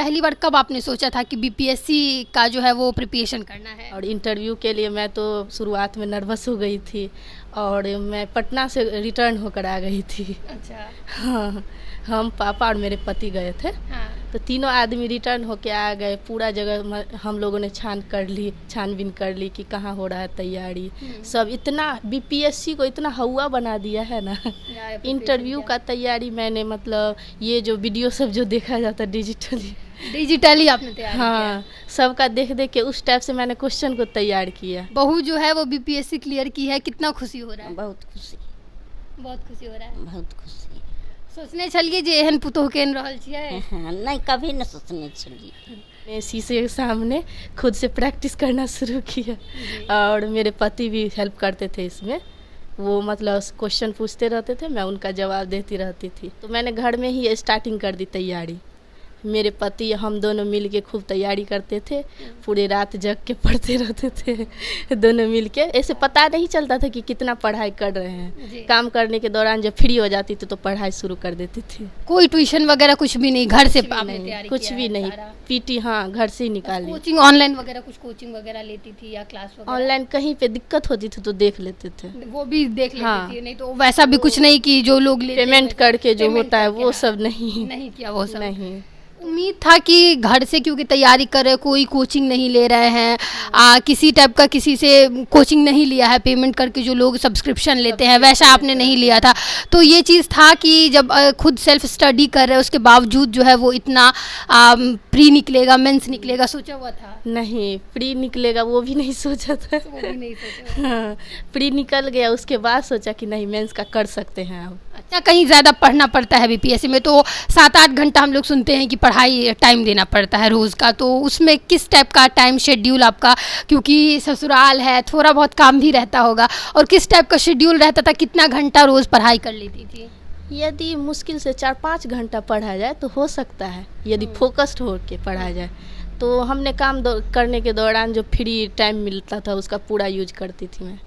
पहली बार कब आपने सोचा था कि बीपीएससी का जो है वो प्रिपरेशन करना है? और इंटरव्यू के लिए मैं तो शुरुआत में नर्वस हो गई थी और मैं पटना से रिटर्न होकर आ गई थी। अच्छा। हाँ, हम पापा और मेरे पति गए थे। हाँ। तो तीनों आदमी रिटर्न होके आ गए। पूरा जगह हम लोगों ने छानबीन कर ली कि कहाँ हो रहा है तैयारी। सब इतना बीपीएससी को इतना हवा बना दिया है ना। इंटरव्यू का तैयारी मैंने मतलब ये जो वीडियो सब जो देखा जाता डिजिटली आपने तैयार हाँ, सबका देख देख के उस टाइप से मैंने क्वेश्चन को तैयार किया। बहू जो है वो बीपीएससी क्लियर की है, कितना खुशी हो रहा है? बहुत खुशी हो रहा है। बहुत खुशी। सोचने चलिए जे एहन पुतोह केन रहल छियै। हाँ, नहीं कभी न सोचने चलिए। मैं शीशे के सामने खुद से प्रैक्टिस करना शुरू किया और मेरे पति भी हेल्प करते थे इसमें। वो मतलब क्वेश्चन पूछते रहते थे, मैं उनका जवाब देती रहती थी। तो मैंने घर में ही स्टार्टिंग कर दी तैयारी। मेरे पति हम दोनों मिल के खूब तैयारी करते थे, पूरे रात जग के पढ़ते रहते थे दोनों मिल के। ऐसे पता नहीं चलता था कि कितना पढ़ाई कर रहे हैं। काम करने के दौरान जब फ्री हो जाती थी तो पढ़ाई शुरू कर देती थी। कोई ट्यूशन वगैरह कुछ भी नहीं, घर से आपने तैयारी कुछ भी नहीं, पीटी हाँ घर से ही निकाली। कोचिंग ऑनलाइन वगैरह कुछ कोचिंग वगैरह लेती थी या क्लास वगैरह? ऑनलाइन कहीं पे दिक्कत होती थी तो देख लेते थे, वो भी देख लेती थी। नहीं तो वैसा भी कुछ नहीं कि जो लोग पेमेंट करके जो होता है वो सब नहीं किया। वो सब नहीं। उम्मीद था कि घर से क्योंकि तैयारी कर रहे, कोई कोचिंग नहीं ले रहे हैं, किसी टाइप का किसी से कोचिंग नहीं लिया है, पेमेंट करके जो लोग सब्सक्रिप्शन लेते हैं वैसा आपने नहीं लिया था। तो ये चीज़ था कि जब खुद सेल्फ स्टडी कर रहे उसके बावजूद जो है वो इतना प्री निकलेगा मेंस निकलेगा सोचा हुआ था? नहीं, प्री निकलेगा वो भी नहीं सोचा था। वो भी नहीं सोचा। हाँ, प्री निकल गया, उसके बाद सोचा कि नहीं मेंस का कर सकते हैं अब। अच्छा, कहीं ज़्यादा पढ़ना पड़ता है बीपीएससी में? तो 7-8 घंटा हम लोग सुनते हैं कि पढ़ाई टाइम देना पड़ता है रोज़ का, तो उसमें किस टाइप का टाइम शेड्यूल आपका, क्योंकि ससुराल है थोड़ा बहुत काम भी रहता होगा, और किस टाइप का शेड्यूल रहता था, कितना घंटा रोज़ पढ़ाई कर लेती थी? यदि मुश्किल से 4-5 घंटा पढ़ा जाए तो हो सकता है, यदि फोकस्ड होकर पढ़ा जाए। तो हमने काम करने के दौरान जो फ्री टाइम मिलता था उसका पूरा यूज करती थी मैं।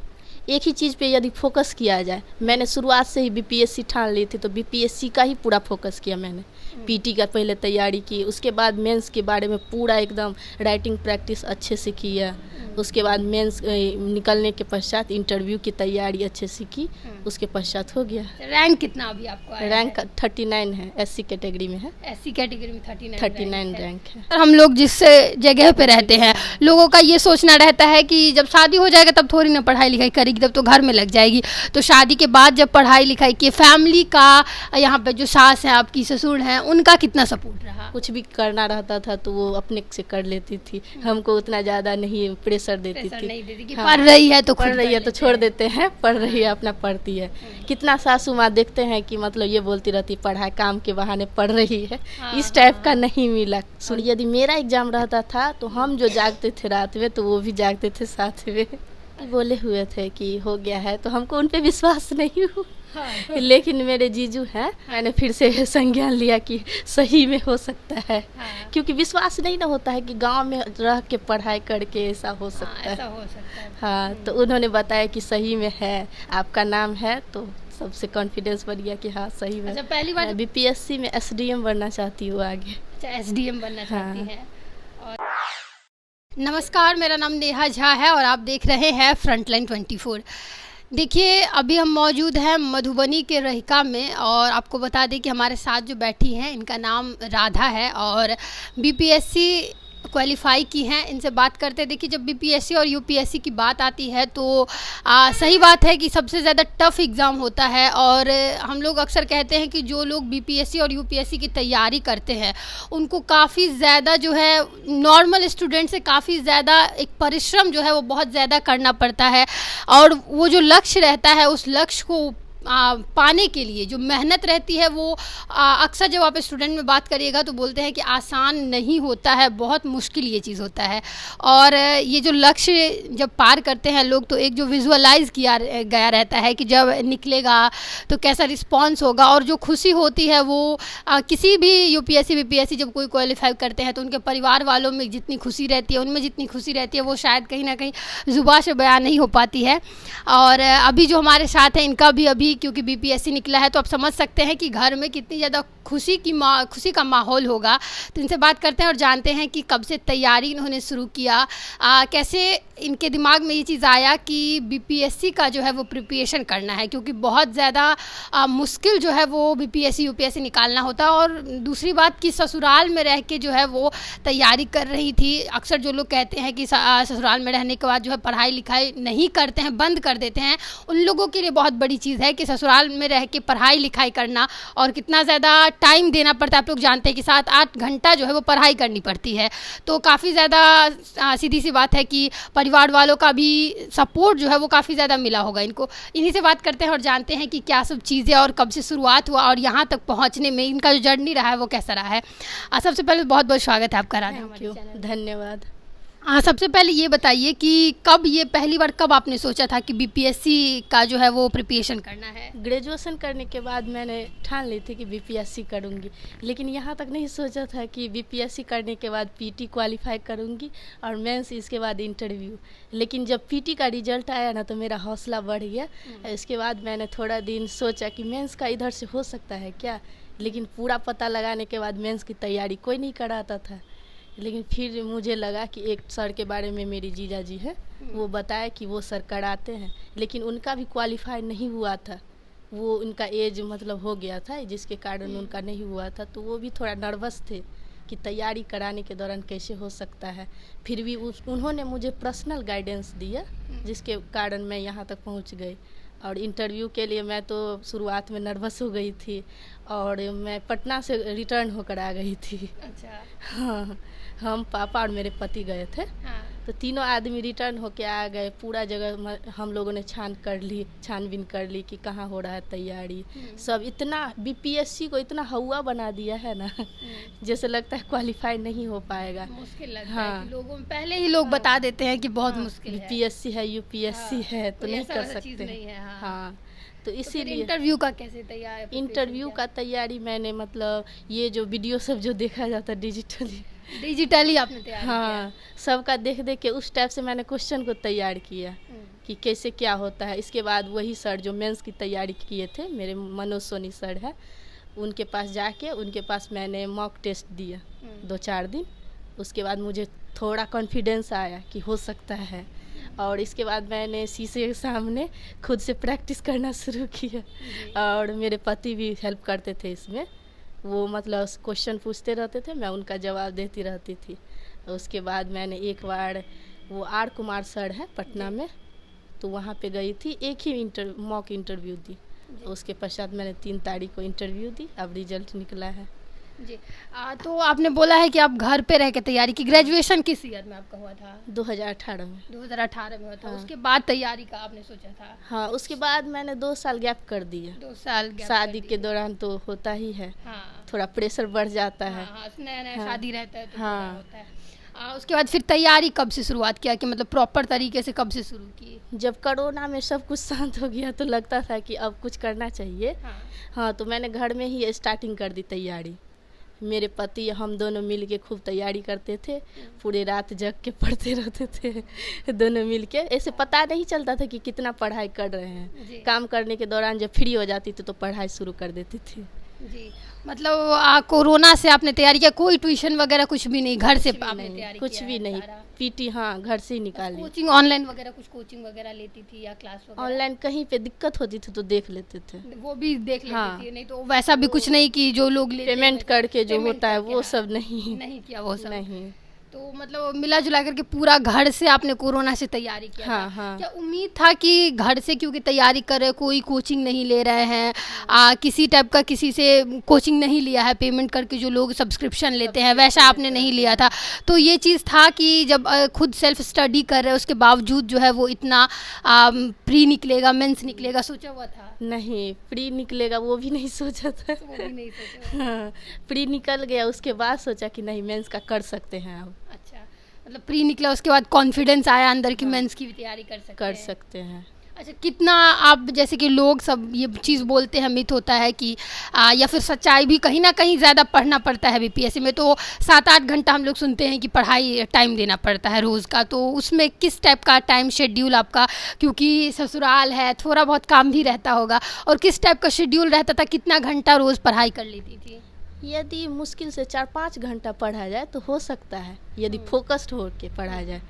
एक ही चीज़ पे यदि फोकस किया जाए, मैंने शुरुआत से ही बीपीएससी ठान ली थी तो बीपीएससी का ही पूरा फोकस किया मैंने। पीटी का पहले तैयारी की, उसके बाद मेंस के बारे में पूरा एकदम राइटिंग प्रैक्टिस अच्छे से किया। उसके बाद मेंस निकलने के पश्चात इंटरव्यू की तैयारी अच्छे से की, उसके पश्चात हो गया। रैंक कितना अभी आपको आया? रैंक 39 है, एससी कैटेगरी में है। एससी कैटेगरी में 39 रैंक है। हम लोग जिस जगह पे रहते हैं लोगों का ये सोचना रहता है कि जब शादी हो जाएगा तब थोड़ी ना पढ़ाई लिखाई करेगी, तब तो घर में लग जाएगी। तो शादी के बाद जब पढ़ाई लिखाई की, फैमिली का यहाँ पे जो सास हैं आपकी, ससुर हैं, उनका कितना सपोर्ट रहा? कुछ भी करना रहता था तो वो अपने से कर लेती थी, हमको उतना ज़्यादा नहीं प्रेशर देती थी। नहीं देती कि पढ़ रही है तो छोड़ देते हैं, पढ़ रही है अपना पढ़ती है। कितना सासू माँ देखते हैं कि मतलब ये बोलती रहती पढ़ाई काम के बहाने पढ़ रही है, इस टाइप का नहीं मिला। यदि मेरा एग्जाम रहता था तो हम जो जागते थे रात में तो वो भी जागते थे साथ में। बोले हुए थे कि हो गया है तो हमको उन पे विश्वास नहीं हुआ। हाँ। लेकिन मेरे जीजू हैं, मैंने फिर से संज्ञान लिया कि सही में हो सकता है। हाँ। क्योंकि विश्वास नहीं ना होता है कि गांव में रह के पढ़ाई करके ऐसा हो सकता है। ऐसा हो सकता है। हाँ, तो उन्होंने बताया कि सही में है, आपका नाम है, तो सबसे कॉन्फिडेंस बढ़ गया कि हाँ सही में। अच्छा, पहली बार बीपीएससी में एसडीएम बनना चाहती हूँ आगे। अच्छा, एसडीएम बनना चाहती हैं। और नमस्कार, मेरा नाम नेहा झा है और आप देख रहे हैं फ्रंटलाइन 24। देखिए, अभी हम मौजूद हैं मधुबनी के रहिका में और आपको बता दें कि हमारे साथ जो बैठी हैं इनका नाम राधा है और बीपीएससी क्वालिफाई की हैं। इनसे बात करते हैं। देखिए, जब बीपीएससी और यूपीएससी की बात आती है तो सही बात है कि सबसे ज़्यादा टफ़ एग्ज़ाम होता है और हम लोग अक्सर कहते हैं कि जो लोग बीपीएससी और यूपीएससी की तैयारी करते हैं उनको काफ़ी ज़्यादा जो है नॉर्मल स्टूडेंट से काफ़ी ज़्यादा एक परिश्रम जो है वो बहुत ज़्यादा करना पड़ता है और वो जो लक्ष्य रहता है उस लक्ष्य को पाने के लिए जो मेहनत रहती है वो अक्सर जब आप स्टूडेंट में बात करिएगा तो बोलते हैं कि आसान नहीं होता है, बहुत मुश्किल ये चीज़ होता है। और ये जो लक्ष्य जब पार करते हैं लोग तो एक जो विजुअलाइज़ किया गया रहता है कि जब निकलेगा तो कैसा रिस्पांस होगा और जो खुशी होती है वो किसी भी यूपीएससी बीपीएससी जब कोई क्वालिफाई करते हैं तो उनके परिवार वालों में जितनी खुशी रहती है, उनमें जितनी खुशी रहती है वो शायद कहीं ना कहीं ज़ुबान से बयान नहीं हो पाती है। और अभी जो हमारे साथ हैं इनका भी अभी क्योंकि बीपीएससी निकला है तो आप समझ सकते हैं कि घर में कितनी ज़्यादा खुशी का माहौल होगा। तो इनसे बात करते हैं और जानते हैं कि कब से तैयारी इन्होंने शुरू किया, कैसे इनके दिमाग में ये चीज़ आया कि बीपीएससी का जो है वो प्रिपरेशन करना है, क्योंकि बहुत ज़्यादा मुश्किल जो है वो बीपीएससी यूपीएससी निकालना होता है। और दूसरी बात कि ससुराल में रह के जो है वो तैयारी कर रही थी। अक्सर जो लोग कहते हैं कि ससुराल में रहने के बाद जो है पढ़ाई लिखाई नहीं करते हैं, बंद कर देते हैं, उन लोगों के लिए बहुत बड़ी चीज़ है कि ससुराल में रह के पढ़ाई लिखाई करना, और कितना ज़्यादा टाइम देना पड़ता है। आप लोग जानते हैं कि 7-8 घंटा जो है वो पढ़ाई करनी पड़ती है। तो काफ़ी ज़्यादा सीधी सी बात है कि परिवार वालों का भी सपोर्ट जो है वो काफ़ी ज़्यादा मिला होगा इनको। इन्हीं से बात करते हैं और जानते हैं कि क्या सब चीज़ें और कब से शुरुआत हुआ और यहाँ तक पहुँचने में इनका जो जर्नी रहा है वो कैसा रहा है। सबसे पहले बहुत बहुत स्वागत है आपका राधा हमारे चैनल। धन्यवाद। सबसे पहले ये बताइए कि पहली बार कब आपने सोचा था कि बीपीएससी का जो है वो प्रिपरेशन करना है? ग्रेजुएशन करने के बाद मैंने ठान ली थी कि बीपीएससी करूंगी, लेकिन यहाँ तक नहीं सोचा था कि बीपीएससी करने के बाद पीटी क्वालिफाई करूंगी और मेंस, इसके बाद इंटरव्यू। लेकिन जब पीटी का रिजल्ट आया ना तो मेरा हौसला बढ़ गया। इसके बाद मैंने थोड़ा दिन सोचा कि मेंस का इधर से हो सकता है क्या, लेकिन पूरा पता लगाने के बाद मेंस की तैयारी कोई नहीं कराता था। लेकिन फिर मुझे लगा कि एक सर के बारे में मेरी जीजा जी है, वो बताया कि वो सर कराते हैं, लेकिन उनका भी क्वालिफाई नहीं हुआ था। वो उनका एज मतलब हो गया था, जिसके कारण उनका नहीं हुआ था। तो वो भी थोड़ा नर्वस थे कि तैयारी कराने के दौरान कैसे हो सकता है। फिर भी उन्होंने मुझे पर्सनल गाइडेंस दिया, जिसके कारण मैं यहाँ तक पहुँच गई। और इंटरव्यू के लिए मैं तो शुरुआत में नर्वस हो गई थी और मैं पटना से रिटर्न होकर आ गई थी। अच्छा। हाँ, हम पापा और मेरे पति गए थे। हाँ। तो तीनों आदमी रिटर्न होके आ गए। पूरा जगह हम लोगों ने छानबीन कर ली कि कहाँ हो रहा है तैयारी। सब इतना बीपीएससी को इतना हवा बना दिया है ना, जैसे लगता है क्वालिफाई नहीं हो पाएगा। मुश्किल लगता हाँ। है कि लोगों में पहले ही लोग बता देते हैं कि बहुत मुश्किल है, बीपीएससी है, यूपीएससी है, तो नहीं कर ऐसा चीज़ सकते। नहीं है। हाँ। हाँ, तो फिर इसीलिए इंटरव्यू का कैसे तैयार? इंटरव्यू का तैयारी मैंने मतलब ये जो वीडियो सब जो देखा जाता है डिजिटली आपने तैयार हाँ, सबका देख देख के उस टाइप से मैंने क्वेश्चन को तैयार किया कि कैसे क्या होता है। इसके बाद वही सर जो मेंस की तैयारी किए थे, मेरे मनोज सोनी सर है, उनके पास जाके उनके पास मैंने मॉक टेस्ट दिया 2-4 दिन। उसके बाद मुझे थोड़ा कॉन्फिडेंस आया कि हो सकता है, और इसके बाद मैंने शीशे के सामने खुद से प्रैक्टिस करना शुरू किया। और मेरे पति भी हेल्प करते थे इसमें, वो मतलब क्वेश्चन पूछते रहते थे, मैं उनका जवाब देती रहती थी। उसके बाद मैंने एक बार वो आर कुमार सर है पटना में, तो वहाँ पे गई थी, एक ही मॉक इंटरव्यू दी। उसके पश्चात मैंने 3 तारीख को इंटरव्यू दी, अब रिजल्ट निकला है जी। तो आपने बोला है कि आप घर पे रह के तैयारी की। ग्रेजुएशन किस ईयर में आपका हुआ था? 2018 में। 2018 में हुआ था। हाँ। उसके बाद तैयारी का आपने सोचा था? हाँ, उसके बाद मैंने 2 साल गैप कर दिया। 2 साल gap शादी कर के दिया। दौरान तो होता ही है, हाँ। थोड़ा प्रेशर बढ़ जाता है। हाँ, नया हाँ। शादी रहता है तो हाँ। थोड़ा होता है। उसके बाद फिर तैयारी कब से शुरुआत किया कि मतलब प्रॉपर तरीके से कब से शुरू की? जब कोरोना में सब कुछ शांत हो गया तो लगता था कि अब कुछ करना चाहिए। हाँ। हाँ, तो मैंने घर में ही स्टार्टिंग कर दी तैयारी। मेरे पति हम दोनों मिल के खूब तैयारी करते थे, पूरे रात जग के पढ़ते रहते थे दोनों मिल के। ऐसे पता नहीं चलता था कि कितना पढ़ाई कर रहे हैं। जी। काम करने के दौरान जब फ्री हो जाती थी तो पढ़ाई शुरू कर देती थी। जी, मतलब कोरोना से आपने तैयारी किया, कोई ट्यूशन वगैरह कुछ भी नहीं, घर से आपने तैयारी कुछ किया भी है नहीं, सारा? पीटी हाँ घर से ही निकाली। कोचिंग ऑनलाइन वगैरह कुछ कोचिंग वगैरह लेती थी या क्लास वगैरह? ऑनलाइन कहीं पे दिक्कत होती थी तो देख लेते थे, वो भी देख लेती हाँ। थी, नहीं तो वैसा भी कुछ नहीं कि जो लोग लेते हैं पेमेंट करके जो पेमेंट होता है करके, वो हाँ। सब नहीं नहीं किया वो सब। नहीं। तो मतलब मिला जुला करके पूरा घर से आपने कोरोना से तैयारी किया हाँ, था। हाँ। क्या उम्मीद था कि घर से क्योंकि तैयारी कर रहे, कोई कोचिंग नहीं ले रहे हैं, किसी टाइप का किसी से कोचिंग नहीं लिया है, पेमेंट करके जो लोग सब्सक्रिप्शन लेते हैं वैसा आपने नहीं लिया था, तो ये चीज़ था कि जब खुद सेल्फ स्टडी कर रहे उसके बावजूद जो है वो इतना प्री निकलेगा, मेंस निकलेगा, सोचा हुआ था? नहीं, प्री निकलेगा वो भी नहीं सोचा था। वो भी नहीं सोचा। हाँ, प्री निकल गया, उसके बाद सोचा कि नहीं मेंस का कर सकते हैं अब। अच्छा, मतलब प्री निकला उसके बाद कॉन्फिडेंस आया अंदर की मेंस की भी तैयारी कर सकते हैं। अच्छा, कितना आप जैसे कि लोग सब ये चीज़ बोलते हैं, मिथ होता है कि या फिर सच्चाई भी कहीं ना कहीं ज़्यादा पढ़ना पड़ता है बीपीएससी में, तो 7-8 घंटा हम लोग सुनते हैं कि पढ़ाई टाइम देना पड़ता है रोज़ का, तो उसमें किस टाइप का टाइम शेड्यूल आपका, क्योंकि ससुराल है थोड़ा बहुत काम भी रहता होगा, और किस टाइप का शेड्यूल रहता था, कितना घंटा रोज़ पढ़ाई कर लेती थी? यदि मुश्किल से 4-5 घंटा पढ़ा जाए तो हो सकता है, यदि फोकस्ड हो के पढ़ा जाए।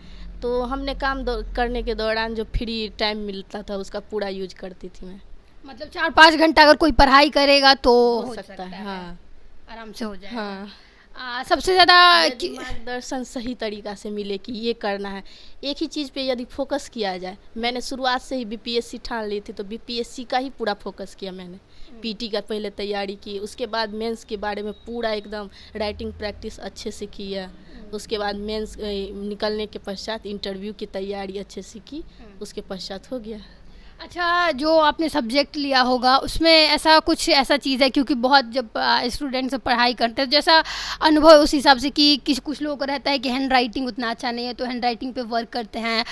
तो हमने करने के दौरान जो फ्री टाइम मिलता था उसका पूरा यूज करती थी मैं। मतलब 4-5 घंटा अगर कोई पढ़ाई करेगा तो हो सकता है, हाँ आराम से हो जाएगा। हाँ। सबसे ज़्यादा यदि मार्गदर्शन सही तरीका से मिले कि ये करना है, एक ही चीज़ पे यदि फोकस किया जाए। मैंने शुरुआत से ही बीपीएससी ठान ली थी, तो बीपीएससी का ही पूरा फोकस किया मैंने। पीटी का पहले तैयारी की, उसके बाद मेंस के बारे में पूरा एकदम राइटिंग प्रैक्टिस अच्छे से किया। उसके बाद मेंस निकलने के पश्चात इंटरव्यू की तैयारी अच्छे से की, उसके पश्चात हो गया। अच्छा, जो आपने सब्जेक्ट लिया होगा उसमें ऐसा चीज़ है, क्योंकि बहुत जब स्टूडेंट से पढ़ाई करते हैं जैसा अनुभव उस हिसाब से कि कुछ लोगों को रहता है कि हैंड राइटिंग उतना अच्छा नहीं है, तो हैंड राइटिंग पे वर्क करते हैं,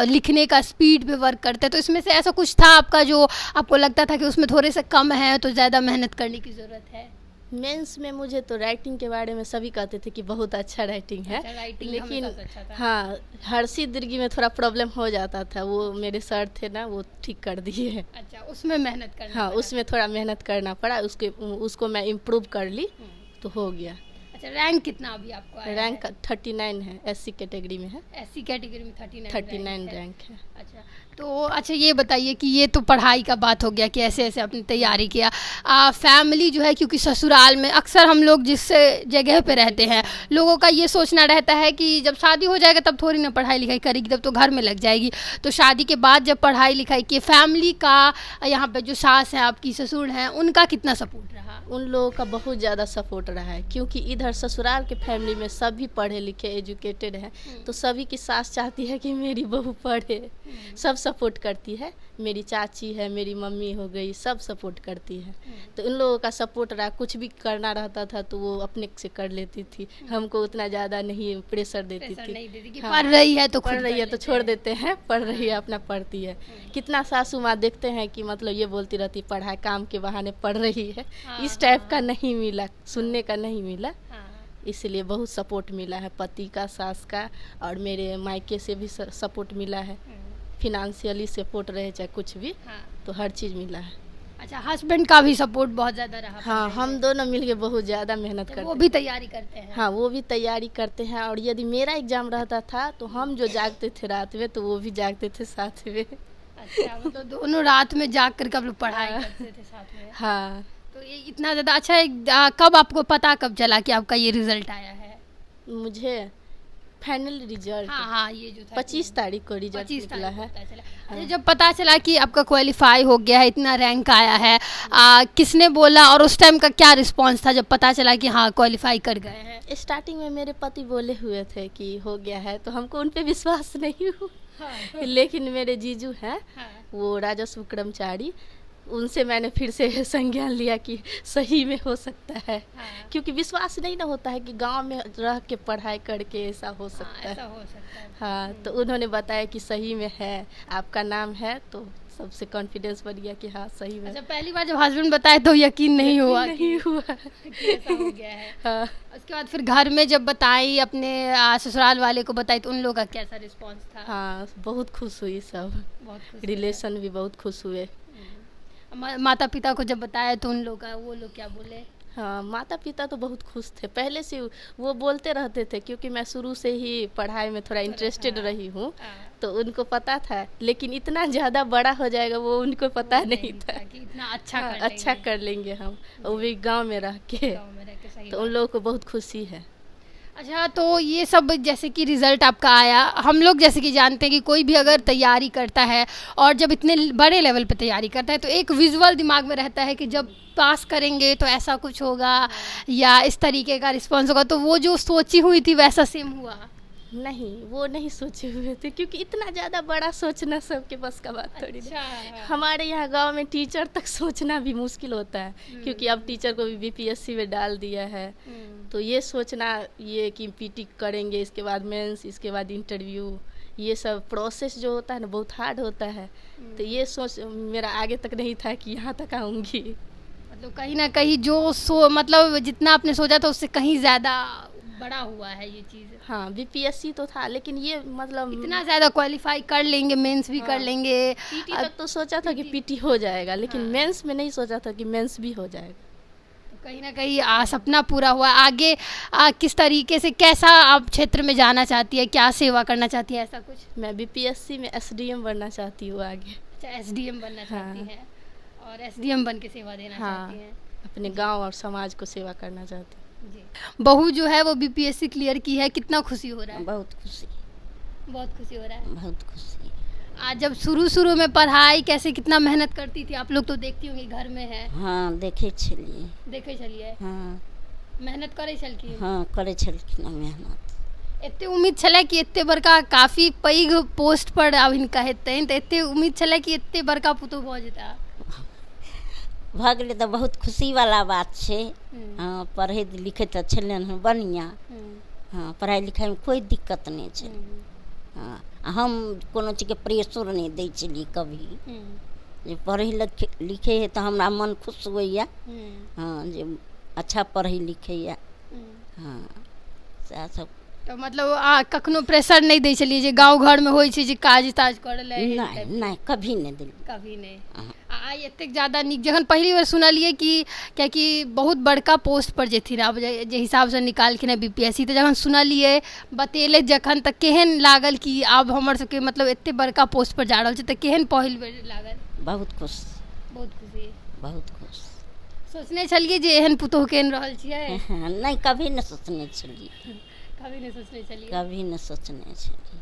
लिखने का स्पीड पे वर्क करते हैं। तो इसमें से ऐसा कुछ था आपका जो आपको लगता था कि उसमें थोड़े से कम है तो ज़्यादा मेहनत करने की ज़रूरत है? मेंस में मुझे तो राइटिंग के बारे में सभी कहते थे कि बहुत अच्छा राइटिंग है, राइटिंग लेकिन अच्छा था। हाँ, हर्षी दीर्घी में थोड़ा प्रॉब्लम हो जाता था। वो मेरे सर थे ना, वो ठीक कर दिए। अच्छा, उसमें मेहनत करना हाँ, पड़ा। उसमें थोड़ा मेहनत करना पड़ा, उसको मैं इम्प्रूव कर ली तो हो गया। अच्छा, रैंक कितना अभी आपको आया रैंक 39 है, एससी कैटेगरी में है। एससी कैटेगरी में 39 रैंक है। अच्छा, ये बताइए कि ये तो पढ़ाई का बात हो गया कि ऐसे ऐसे अपनी तैयारी किया। फैमिली जो है, क्योंकि ससुराल में अक्सर हम लोग जिस जगह पे रहते हैं, लोगों का ये सोचना रहता है कि जब शादी हो जाएगा तब थोड़ी ना पढ़ाई लिखाई करेगी, तब तो घर में लग जाएगी। तो शादी के बाद जब पढ़ाई लिखाई की, फैमिली का यहाँ पे जो सास हैं आपकी, ससुर हैं, उनका कितना सपोर्ट रहा? उन लोगों का बहुत ज़्यादा सपोर्ट रहा है, क्योंकि इधर ससुराल के फैमिली में सभी पढ़े लिखे एजुकेटेड हैं, तो सभी की सास चाहती है कि मेरी बहू पढ़े। सब सपोर्ट करती है, मेरी चाची है, मेरी मम्मी हो गई, सब सपोर्ट करती है। तो उन लोगों का सपोर्ट रहा। कुछ भी करना रहता था तो वो अपने से कर लेती थी, हमको उतना ज़्यादा नहीं प्रेशर देती थी। हाँ, पढ़ रही है तो छोड़ देते हैं, पढ़ रही है अपना पढ़ती है। कितना सासू माँ देखते हैं कि मतलब ये बोलती रहती पढ़ाई काम के बहाने पढ़ रही है, इस टाइप का नहीं मिला, सुनने का नहीं मिला। इसलिए बहुत सपोर्ट मिला है, पति का, सास का, और मेरे मायके से भी सपोर्ट मिला है। फिनेंशियली सपोर्ट रहे चाहे कुछ भी, तो हर चीज़ मिला है। अच्छा, हस्बैंड का भी सपोर्ट बहुत ज़्यादा रहा? हाँ, हम दोनों मिलके बहुत ज़्यादा मेहनत करते हैं। वो भी तैयारी करते हैं? हाँ, वो भी तैयारी करते हैं। और यदि मेरा एग्ज़ाम रहता था तो हम जो जागते थे रात में, तो वो भी जागते थे साथ में। अच्छा, मतलब दोनों रात में जाग कर कब लोग पढ़ाई करते थे साथ में? हाँ। तो ये इतना ज़्यादा अच्छा, कब आपको पता कब चला कि आपका ये रिजल्ट आया है? मुझे फाइनल रिजल्ट हाँ, ये जो था 25 तारीख को रिजल्ट 25 निकला है। अच्छा, जब पता चला कि आपका क्वालिफाई हो गया है, इतना रैंक आया है, किसने बोला और उस टाइम का क्या रिस्पांस था जब पता चला कि हाँ क्वालिफाई कर गए हैं? स्टार्टिंग में मेरे पति बोले हुए थे कि हो गया है, तो हमको उन पे विश्वास नहीं हुआ। लेकिन मेरे जीजू हैं, वो राजस्व कर्मचारी, उनसे मैंने फिर से संज्ञान लिया कि सही में हो सकता है। क्योंकि विश्वास नहीं ना होता है कि गांव में रह के पढ़ाई करके ऐसा हो सकता है। हाँ, तो उन्होंने बताया कि सही में है, आपका नाम है, तो सबसे कॉन्फिडेंस बढ़ गया कि हाँ सही में। अच्छा, पहली बार जब हस्बैंड बताए तो यकीन नहीं हुआ कि ऐसा हो गया है। हाँ। उसके बाद फिर घर में जब बताई, अपने ससुराल वाले को बताई, तो उन लोगों का कैसा रिस्पांस था? हाँ, बहुत खुश हुई सब, रिलेशन भी बहुत खुश हुए। माता पिता को जब बताया तो वो लोग क्या बोले? हाँ, माता पिता तो बहुत खुश थे, पहले से वो बोलते रहते थे, क्योंकि मैं शुरू से ही पढ़ाई में थोड़ा इंटरेस्टेड रही हूँ, तो उनको पता था। लेकिन इतना ज़्यादा बड़ा हो जाएगा वो उनको पता नहीं था कि इतना अच्छा कर लेंगे हम, वो भी गांव में रह के, तो उन लोगों को बहुत खुशी है। अच्छा, तो ये सब जैसे कि रिज़ल्ट आपका आया, हम लोग जैसे कि जानते हैं कि कोई भी अगर तैयारी करता है और जब इतने बड़े लेवल पे तैयारी करता है तो एक विजुअल दिमाग में रहता है कि जब पास करेंगे तो ऐसा कुछ होगा या इस तरीके का रिस्पॉन्स होगा। तो वो जो सोची हुई थी वैसा सेम हुआ? नहीं, वो नहीं सोचे हुए थे, क्योंकि इतना ज़्यादा बड़ा सोचना सबके बस का बात थोड़ी ना। हमारे यहाँ गांव में टीचर तक सोचना भी मुश्किल होता है, क्योंकि अब टीचर को भी बीपीएससी में डाल दिया है। तो ये सोचना, ये कि पीटी करेंगे, इसके बाद मेंस, इसके बाद इंटरव्यू, ये सब प्रोसेस जो होता है ना बहुत हार्ड होता है। तो ये सोच मेरा आगे तक नहीं था कि यहाँ तक आऊँगी। मतलब कहीं ना कहीं मतलब जितना आपने सोचा था उससे कहीं ज़्यादा बड़ा हुआ है ये चीज़। हाँ, बीपीएससी तो था, लेकिन ये मतलब इतना ज़्यादा क्वालिफाई कर लेंगे, मेंस भी कर लेंगे। पीटी तक तो सोचा था कि पीटी हो जाएगा, लेकिन मेंस में नहीं सोचा था कि मेंस भी हो जाएगा। कहीं ना कहीं सपना पूरा हुआ। आगे किस तरीके से, कैसा आप क्षेत्र में जाना चाहती है, क्या सेवा करना चाहती है, ऐसा कुछ? मैं बीपीएससी में एसडीएम बनना चाहती हूँ आगे। अच्छा, एसडीएम बनना चाहती हाँ। है, और एसडीएम बन के सेवा देना हाँ, चाहती हैं। अपने गांव और समाज को सेवा करना चाहती हूँ। जी। बहू जो है वो बीपीएससी क्लियर की है, कितना खुशी हो रहा है? बहुत खुशी, बहुत खुशी हो रहा है। बहुत खुशी। आज जब शुरू में पढ़ाई कैसे, कितना मेहनत करती थी, आप लोग तो देखती होंगी घर में है, हाँ देखे छलिए। देखे चलिए, हाँ मेहनत करे छलखिन। हाँ करे छलखिन मेहनत। एते उम्मीद छलै कि एते बड़का काफी पैघ पोस्ट पर आब हिनका हेतनि, तऽ एते उम्मीद छलै कि एते बड़का पुतहु भऽ जेता? भऽ गेलै तऽ बहुत खुशी वाला बात छै। हाँ पढ़े लिखे तऽ छलनि हँ बढ़िआँ। हाँ पढ़ाई लिखाई में कोई दिक्कत नहीं छै। हाँ हम कोनो चीजके प्रेशर नहीं दै छलिए कभी। जे पढ़े लिखे है तो हमरा मन खुश होइए। हाँ जे अच्छा पढ़े लिखे है। हाँ सएह सब। तो मतलब कखनो प्रेशर नहीं दै छलिए जे गाँव घर में होइ छै जे काज ताज करे ले? नहीं नहीं कभी नहीं दिली। कभी नहीं। आई एतेक ज़्यादा नीक जखन पहली बार सुनलिए कि कियाकि बहुत बड़का पोस्ट पर जेथिन, आब जे हिसाब से निकालखिन है बीपीएससी, तो जखन सुनलिए बतेले जखन, तऽ केहन लागल कि आब हमर सबके मतलब एते बड़का पोस्ट पर जा रहल छै, तऽ केहन पहिल बेर लागल? बहुत खुश, बहुत खुशी, बहुत खुश। सोचने छलिए जे एहन पुतहु केहन रहल छियै? नहीं कभी नहीं सोचने छलिए। कभी नहीं सोचने चलिए। कभी नहीं सोचने छलिए।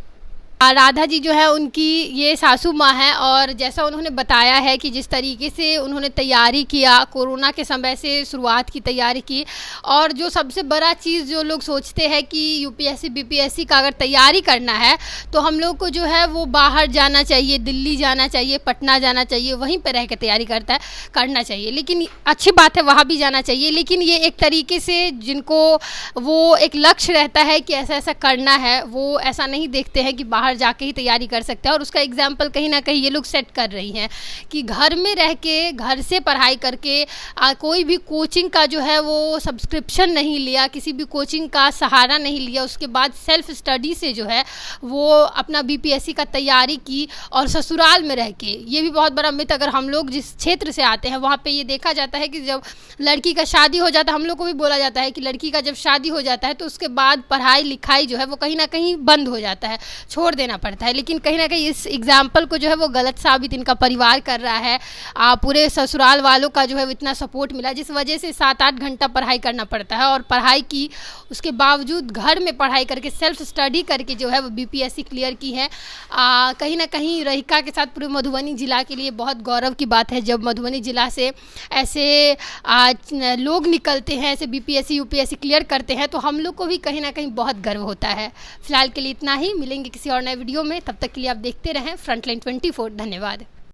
राधा जी जो है उनकी ये सासू माँ है, और जैसा उन्होंने बताया है कि जिस तरीके से उन्होंने तैयारी किया, कोरोना के समय से शुरुआत की तैयारी की, और जो सबसे बड़ा चीज़ जो लोग सोचते हैं कि यूपीएससी बीपीएससी का अगर तैयारी करना है तो हम लोग को जो है वो बाहर जाना चाहिए, दिल्ली जाना चाहिए, पटना जाना चाहिए, वहीं पर रह के तैयारी करना चाहिए। लेकिन अच्छी बात है वहाँ भी जाना चाहिए, लेकिन ये एक तरीके से जिनको वो एक लक्ष्य रहता है कि ऐसा ऐसा करना है, वो ऐसा नहीं देखते हैं कि बाहर जाके ही तैयारी कर सकते हैं। और उसका एग्जाम्पल कहीं ना कहीं ये लोग सेट कर रही हैं कि घर में रह के, घर से पढ़ाई करके, कोई भी कोचिंग का जो है वो सब्सक्रिप्शन नहीं लिया, किसी भी कोचिंग का सहारा नहीं लिया, उसके बाद सेल्फ स्टडी से जो है वो अपना बीपीएससी का तैयारी की, और ससुराल में रह के। ये भी बहुत बड़ा मिथ, अगर हम लोग जिस क्षेत्र से आते हैं वहाँ पे ये देखा जाता है कि जब लड़की का शादी हो जाता है, हम लोग को भी बोला जाता है कि लड़की का जब शादी हो जाता है तो उसके बाद पढ़ाई लिखाई जो है वो कहीं ना कहीं बंद हो जाता है, छोड़ देना पड़ता है। लेकिन कहीं ना कहीं इस एग्जाम्पल को जो है वो गलत साबित इनका परिवार कर रहा है। पूरे ससुराल वालों का जो है वो इतना सपोर्ट मिला, जिस वजह से 7-8 घंटा पढ़ाई करना पड़ता है, और पढ़ाई की उसके बावजूद घर में पढ़ाई करके सेल्फ स्टडी करके जो है वो बीपीएससी क्लियर की है। कहीं ना कहीं रहिका के साथ पूरे मधुबनी ज़िला के लिए बहुत गौरव की बात है जब मधुबनी ज़िला से ऐसे लोग निकलते हैं, ऐसे बीपीएससी यूपीएससी क्लियर करते हैं, तो हम लोग को भी कहीं ना कहीं बहुत गर्व होता है। फिलहाल के लिए इतना ही, मिलेंगे किसी और नए वीडियो में, तब तक के लिए आप देखते रहें फ्रंटलाइन 24। धन्यवाद।